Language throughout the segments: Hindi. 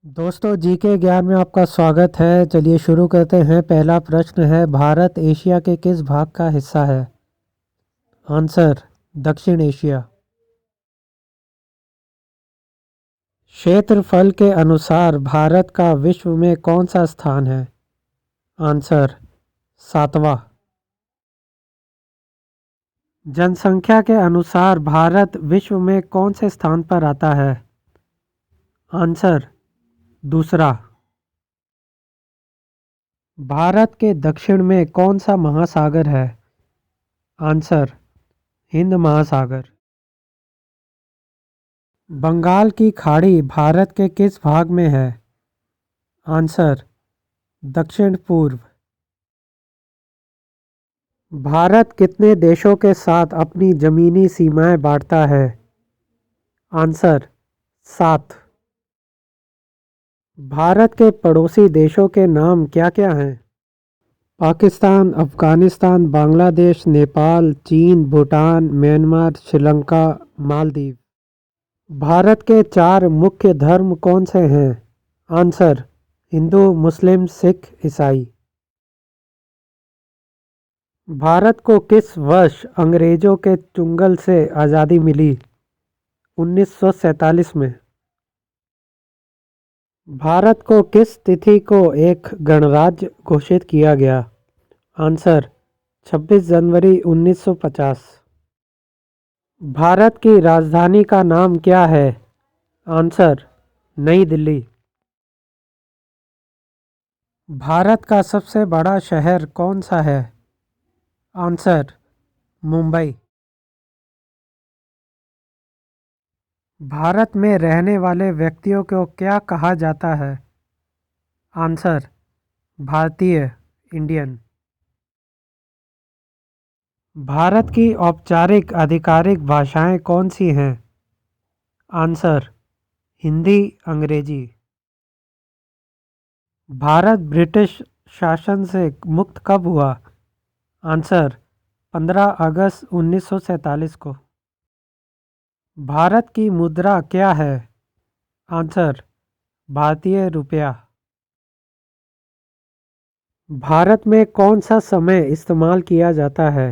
दोस्तों जीके ज्ञान में आपका स्वागत है। चलिए शुरू करते हैं। पहला प्रश्न है, भारत एशिया के किस भाग का हिस्सा है? आंसर, दक्षिण एशिया। क्षेत्रफल के अनुसार भारत का विश्व में कौन सा स्थान है? आंसर, सातवां। जनसंख्या के अनुसार भारत विश्व में कौन से स्थान पर आता है? आंसर, दूसरा। भारत के दक्षिण में कौन सा महासागर है? आंसर, हिंद महासागर। बंगाल की खाड़ी भारत के किस भाग में है? आंसर, दक्षिण पूर्व। भारत कितने देशों के साथ अपनी जमीनी सीमाएं बांटता है? आंसर, 7। भारत के पड़ोसी देशों के नाम क्या क्या हैं? पाकिस्तान, अफगानिस्तान, बांग्लादेश, नेपाल, चीन, भूटान, म्यांमार, श्रीलंका, मालदीव। भारत के 4 मुख्य धर्म कौन से हैं? आंसर, हिंदू, मुस्लिम, सिख, ईसाई। भारत को किस वर्ष अंग्रेजों के चंगुल से आज़ादी मिली? 1947 में। भारत को किस तिथि को एक गणराज्य घोषित किया गया? आंसर, 26 जनवरी 1950। भारत की राजधानी का नाम क्या है? आंसर, नई दिल्ली। भारत का सबसे बड़ा शहर कौन सा है? आंसर, मुंबई। भारत में रहने वाले व्यक्तियों को क्या कहा जाता है? आंसर, भारतीय, इंडियन। भारत की औपचारिक आधिकारिक भाषाएं कौन सी हैं? आंसर, हिंदी, अंग्रेजी। भारत ब्रिटिश शासन से मुक्त कब हुआ? आंसर, 15 अगस्त 1947 को। भारत की मुद्रा क्या है? आंसर, भारतीय रुपया। भारत में कौन सा समय इस्तेमाल किया जाता है?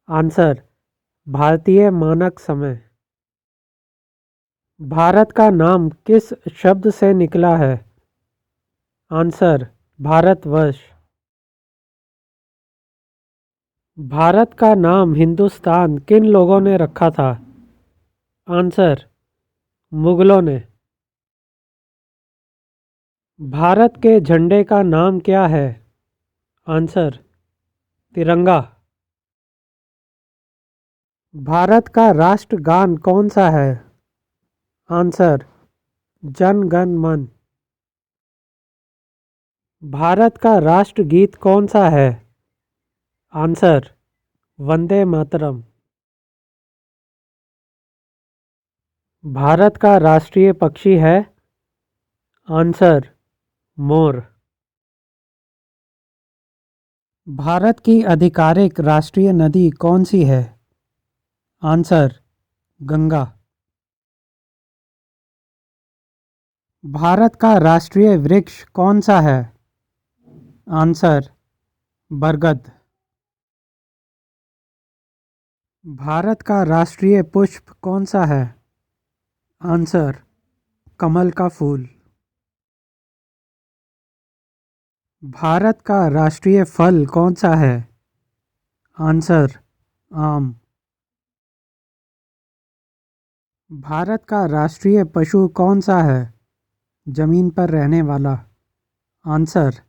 आंसर, भारतीय मानक समय। भारत का नाम किस शब्द से निकला है? आंसर, भारतवर्ष। भारत का नाम हिंदुस्तान किन लोगों ने रखा था? आंसर, मुगलों ने। भारत के झंडे का नाम क्या है? आंसर, तिरंगा। भारत का राष्ट्रगान कौन सा है? आंसर, जन गण मन। भारत का राष्ट्रगीत कौन सा है? आंसर, वंदे मातरम। भारत का राष्ट्रीय पक्षी है? आंसर, मोर। भारत की आधिकारिक राष्ट्रीय नदी कौन सी है? आंसर, गंगा। भारत का राष्ट्रीय वृक्ष कौन सा है? आंसर, बरगद। भारत का राष्ट्रीय पुष्प कौन सा है? आंसर, कमल का फूल। भारत का राष्ट्रीय फल कौन सा है? आंसर, आम। भारत का राष्ट्रीय पशु कौन सा है? जमीन पर रहने वाला। आंसर,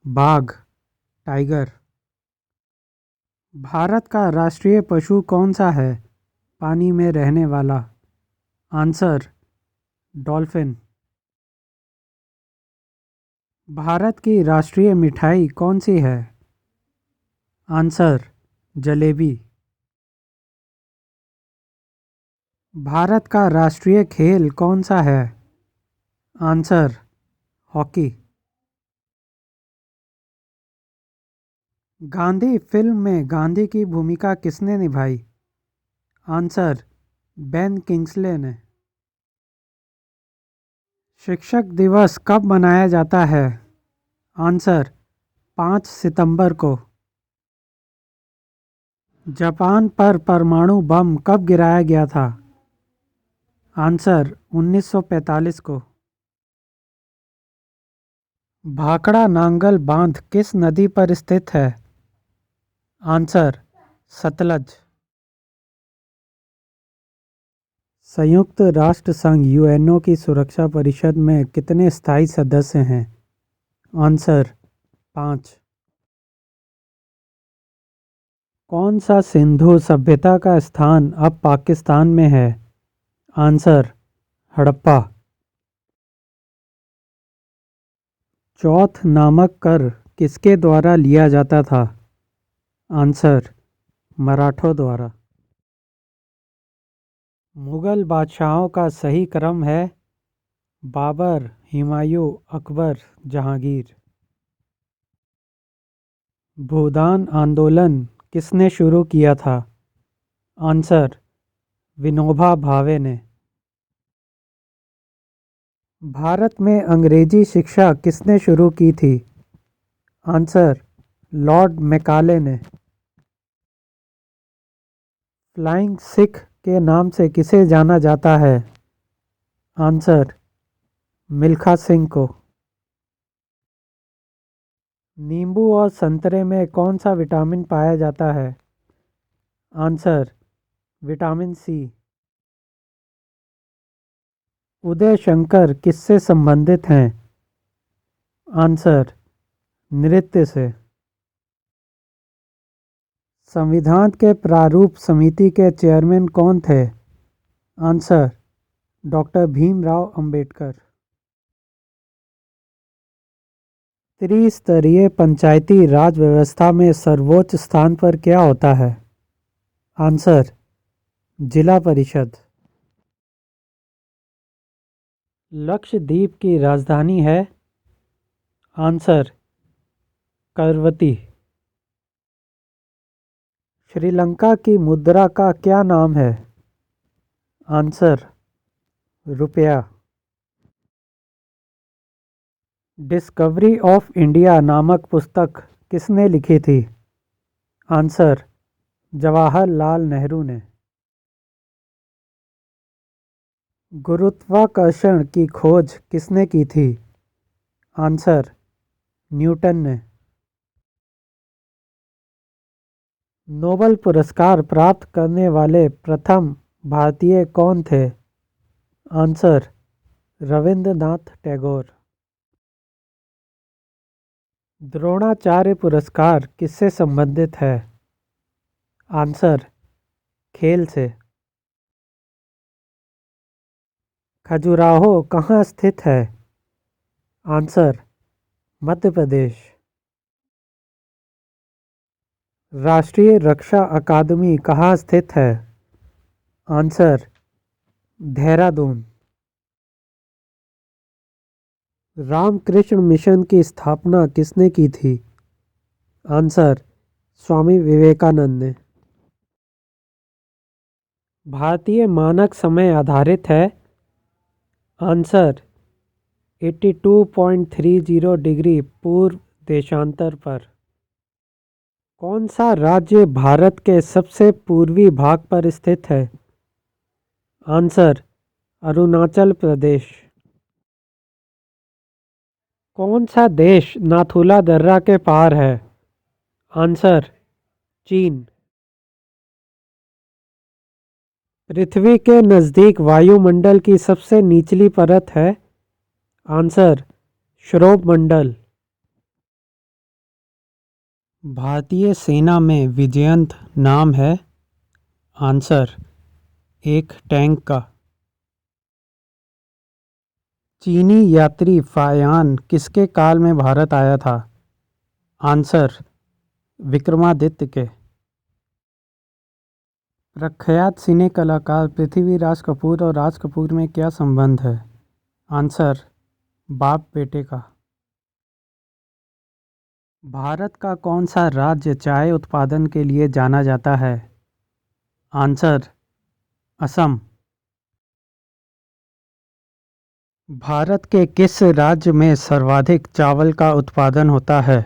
बाघ, टाइगर। भारत का राष्ट्रीय पशु कौन सा है? पानी में रहने वाला। Answer, dolphin. भारत की राष्ट्रीय मिठाई कौन सी है? आंसर, जलेबी। भारत का राष्ट्रीय खेल कौन सा है? Answer, hockey. गांधी फिल्म में गांधी की भूमिका किसने निभाई? आंसर, बेन किंग्सले ने। शिक्षक दिवस कब मनाया जाता है? आंसर 5 सितंबर को। जापान पर परमाणु बम कब गिराया गया था? आंसर 1945 को। भाखड़ा नांगल बांध किस नदी पर स्थित है? आंसर सतलज। संयुक्त राष्ट्र संघ यूएनओ की सुरक्षा परिषद में कितने स्थायी सदस्य हैं? आंसर 5। कौन सा सिंधु सभ्यता का स्थान अब पाकिस्तान में है? आंसर हड़प्पा। चौथ नामक कर किसके द्वारा लिया जाता था? आंसर मराठों द्वारा। मुगल बादशाहों का सही क्रम है? बाबर, हुमायूं, अकबर, जहांगीर। भूदान आंदोलन किसने शुरू किया था? आंसर विनोबा भावे ने। भारत में अंग्रेजी शिक्षा किसने शुरू की थी? आंसर लॉर्ड मैकाले ने। फ्लाइंग सिख के नाम से किसे जाना जाता है? आंसर मिल्खा सिंह को। नींबू और संतरे में कौन सा विटामिन पाया जाता है? Answer vitamin C. Uday Shankar किससे संबंधित हैं? आंसर नृत्य से। संविधान के प्रारूप समिति के चेयरमैन कौन थे? Answer doctor Bhimrao Ambedkar. त्रिस्तरीय पंचायती राज व्यवस्था में सर्वोच्च स्थान पर क्या होता है? आंसर जिला परिषद। लक्षद्वीप की राजधानी है? आंसर करवती। श्रीलंका की मुद्रा का क्या नाम है? आंसर रुपया। डिस्कवरी ऑफ इंडिया नामक पुस्तक किसने लिखी थी? आंसर जवाहरलाल नेहरू ने। गुरुत्वाकर्षण की खोज किसने की थी? आंसर न्यूटन ने। नोबेल पुरस्कार प्राप्त करने वाले प्रथम भारतीय कौन थे? आंसर रविंद्रनाथ टैगोर। द्रोणाचार्य पुरस्कार किससे संबंधित है? आंसर खेल से। खजुराहो कहाँ स्थित है? आंसर मध्य प्रदेश। राष्ट्रीय रक्षा अकादमी कहाँ स्थित है? आंसर देहरादून। रामकृष्ण मिशन की स्थापना किसने की थी? आंसर स्वामी विवेकानंद ने। भारतीय मानक समय आधारित है? आंसर 82.30 डिग्री पूर्व देशांतर पर। कौन सा राज्य भारत के सबसे पूर्वी भाग पर स्थित है? आंसर अरुणाचल प्रदेश। कौन सा देश नाथुला दर्रा के पार है? आंसर चीन। पृथ्वी के नज़दीक वायुमंडल की सबसे निचली परत है? आंसर श्रोप मंडल। भारतीय सेना में विजयंत नाम है? आंसर एक टैंक का। चीनी यात्री फायान किसके काल में भारत आया था? आंसर विक्रमादित्य के। प्रख्यात सिने कलाकार पृथ्वीराज कपूर और राज कपूर में क्या संबंध है? आंसर बाप बेटे का। भारत का कौन सा राज्य चाय उत्पादन के लिए जाना जाता है? आंसर असम। भारत के किस राज्य में सर्वाधिक चावल का उत्पादन होता है?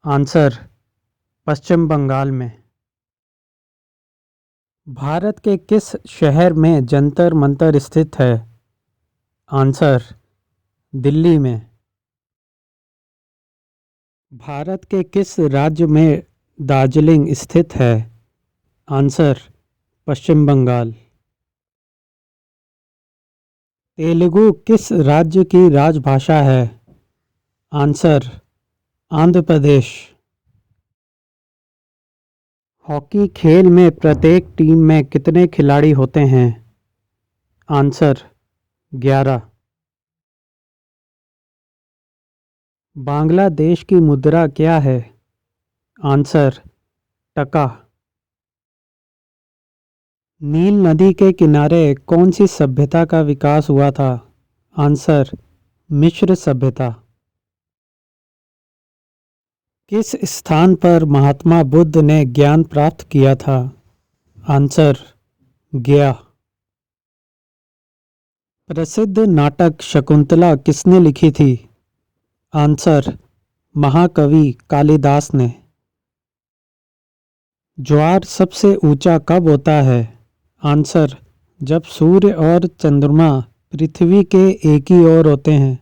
आंसर: पश्चिम बंगाल में। भारत के किस शहर में जंतर मंतर स्थित है? आंसर: दिल्ली में। भारत के किस राज्य में दार्जिलिंग स्थित है? आंसर: पश्चिम बंगाल। तेलुगु किस राज्य की राजभाषा है? आंसर: आंध्र प्रदेश। हॉकी खेल में प्रत्येक टीम में कितने खिलाड़ी होते हैं? आंसर: 11। बांग्लादेश की मुद्रा क्या है? आंसर: टका। नील नदी के किनारे कौन सी सभ्यता का विकास हुआ था? आंसर: मिस्र सभ्यता। किस स्थान पर महात्मा बुद्ध ने ज्ञान प्राप्त किया था? आंसर: गया। प्रसिद्ध नाटक शकुंतला किसने लिखी थी? आंसर: महाकवि कालिदास ने। ज्वार सबसे ऊंचा कब होता है? आंसर: जब सूर्य और चंद्रमा पृथ्वी के एक ही ओर होते हैं।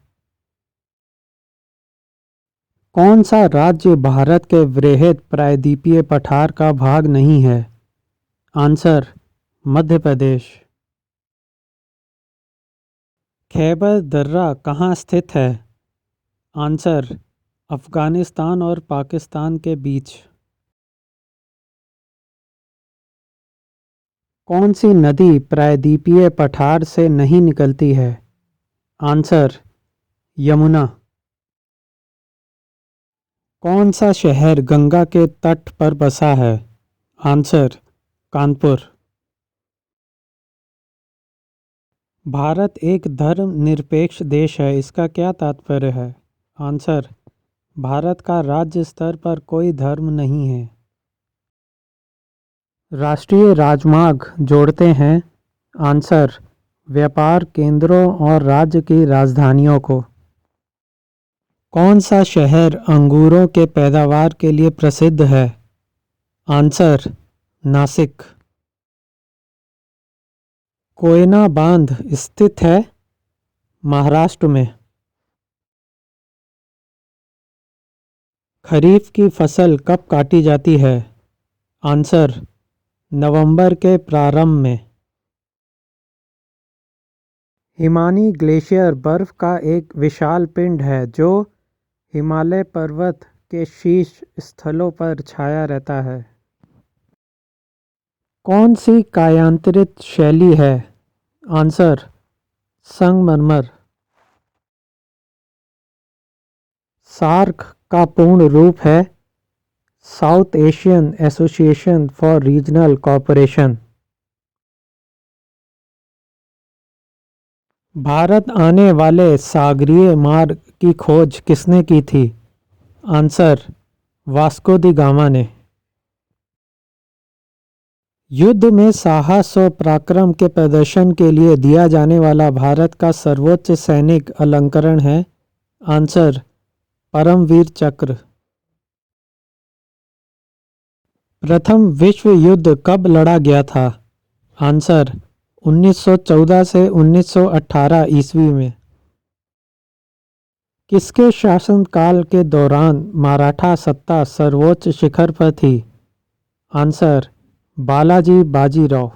कौन सा राज्य भारत के वृहद प्रायद्वीपीय पठार का भाग नहीं है? आंसर: मध्य प्रदेश। खैबर दर्रा कहाँ स्थित है? आंसर: अफगानिस्तान और पाकिस्तान के बीच। कौन सी नदी प्रायद्वीपीय पठार से नहीं निकलती है? आंसर: यमुना। कौन सा शहर गंगा के तट पर बसा है? आंसर: कानपुर। भारत एक धर्मनिरपेक्ष देश है, इसका क्या तात्पर्य है? आंसर: भारत का राज्य स्तर पर कोई धर्म नहीं है। राष्ट्रीय राजमार्ग जोड़ते हैं। आंसर: व्यापार केंद्रों और राज्य की राजधानियों को। कौन सा शहर अंगूरों के पैदावार के लिए प्रसिद्ध है? आंसर: नासिक। कोयना बांध स्थित है महाराष्ट्र में। खरीफ की फसल कब काटी जाती है? आंसर: नवंबर के प्रारंभ में। हिमानी ग्लेशियर बर्फ का एक विशाल पिंड है जो हिमालय पर्वत के शीर्ष स्थलों पर छाया रहता है। कौन सी कायांतरित शैली है? आंसर: संगमरमर। सार्क का पूर्ण रूप है south Asian association for regional cooperation. Bharat आने वाले सागरीय मार्ग की खोज किसने की थी? आंसर: वास्को दी गामा ने। युद्ध में साहस और पराक्रम के प्रदर्शन के लिए दिया जाने वाला भारत का सर्वोच्च सैनिक अलंकरण है? आंसर: परमवीर चक्र। प्रथम विश्व युद्ध कब लड़ा गया था? आंसर: 1914 से 1918 ईस्वी में। किसके शासनकाल के दौरान मराठा सत्ता सर्वोच्च शिखर पर थी? आंसर: बालाजी बाजीराव।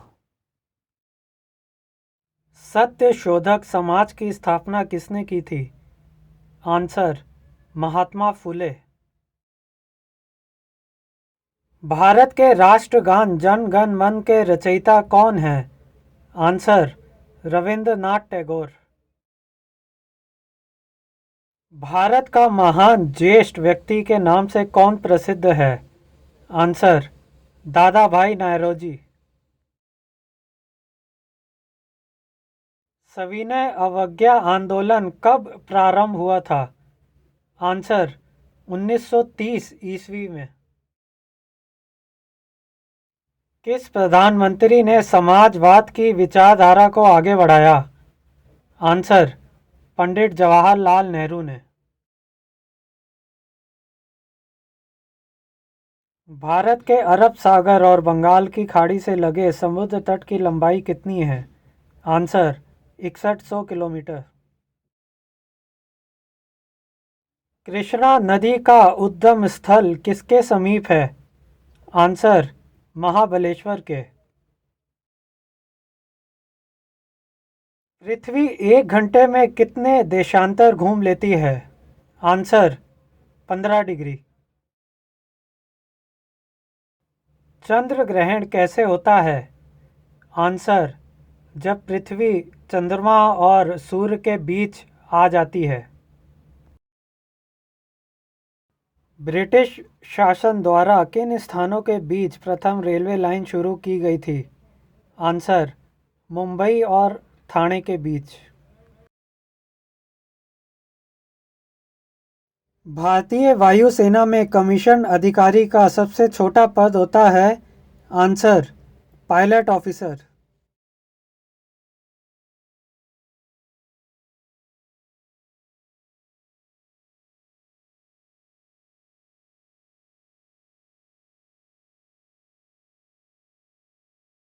सत्य शोधक समाज की स्थापना किसने की थी? आंसर: महात्मा फुले। भारत के राष्ट्रगान जन गण मन के रचयिता कौन हैं? आंसर: रविंद्रनाथ टैगोर। भारत का महान ज्येष्ठ व्यक्ति के नाम से कौन प्रसिद्ध है? आंसर: दादा भाई नौरोजी। सविनय अवज्ञा आंदोलन कब प्रारंभ हुआ था? आंसर: 1930 ईस्वी में। किस प्रधानमंत्री ने समाजवाद की विचारधारा को आगे बढ़ाया? आंसर: पंडित जवाहरलाल नेहरू ने। भारत के अरब सागर और बंगाल की खाड़ी से लगे समुद्र तट की लंबाई कितनी है? Answer 6100 kilometre. कृष्णा नदी का उद्गम स्थल किसके समीप है? आंसर महाबलेश्वर के। पृथ्वी 1 घंटे में कितने देशांतर घूम लेती है? Answer 15 degree. चंद्र ग्रहण कैसे होता है? आंसर जब पृथ्वी चंद्रमा और सूर्य के बीच आ जाती है। ब्रिटिश शासन द्वारा किन स्थानों के बीच प्रथम रेलवे लाइन शुरू की गई थी? आंसर मुंबई और ठाणे के बीच। भारतीय वायुसेना में कमीशन अधिकारी का सबसे छोटा पद होता है? Answer pilot officer.